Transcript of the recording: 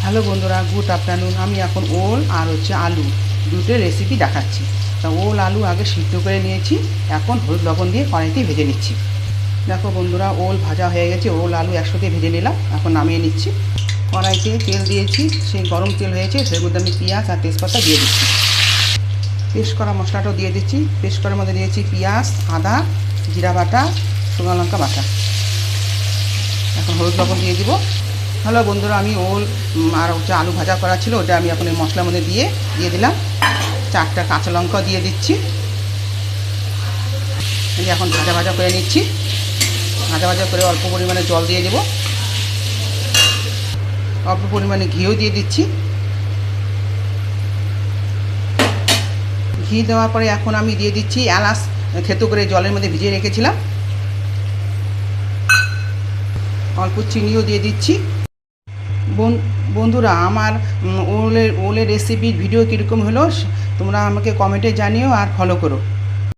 Hello বন্ধুরা, good afternoon. আমি এখন ওল আর আলু দুটো রেসিপি দেখাচ্ছি। তা ওল আলু আগে সিদ্ধ করে নিয়েছি, এখন হলুদ লবণ দিয়ে কড়াইতে ভেজে নিচ্ছি। দেখো বন্ধুরা, ওল ভাজা হয়ে গেছে, ওল আলু একসাথে ভেজে নিলাম, এখন নামিয়ে নিচ্ছি। কড়াইতে তেল দিয়েছি, সেই গরম তেল হয়েছে, সেই মধ্যে আমি পেঁয়াজ আর তেজপাতা দিয়ে দিচ্ছি। পেস্ট করা মশলাটাও দিয়ে দিচ্ছি। পেস্ট করার মধ্যে দিয়েছি পেঁয়াজ, আদা, জিরা বাটা, শুকনো লঙ্কা বাটা। এখন হলুদ লবণ দিয়ে দিব। হ্যালো বন্ধুরা, আমি ওল আর আলু ভাজা করা ছিল, ওটা আমি এখন এই মশলার মধ্যে দিয়ে দিলাম। 4টা কাঁচা লঙ্কা দিয়ে দিচ্ছি। এখন ভাজা ভাজা করে নিচ্ছি। ভাজা ভাজা করে অল্প পরিমাণে জল দিয়ে দেব, অল্প পরিমাণে ঘিও দিয়ে দিচ্ছি। ঘি দেওয়ার পরে এখন আমি দিয়ে দিচ্ছি এলাচ থেতো করে জলের মধ্যে ভিজিয়ে রেখেছিলাম। অল্প চিনিও দিয়ে দিচ্ছি। বন্ধুরা, আমার ওলের রেসিপির ভিডিও কীরকম হলো তোমরা আমাকে কমেন্টে জানিও আর ফলো করো।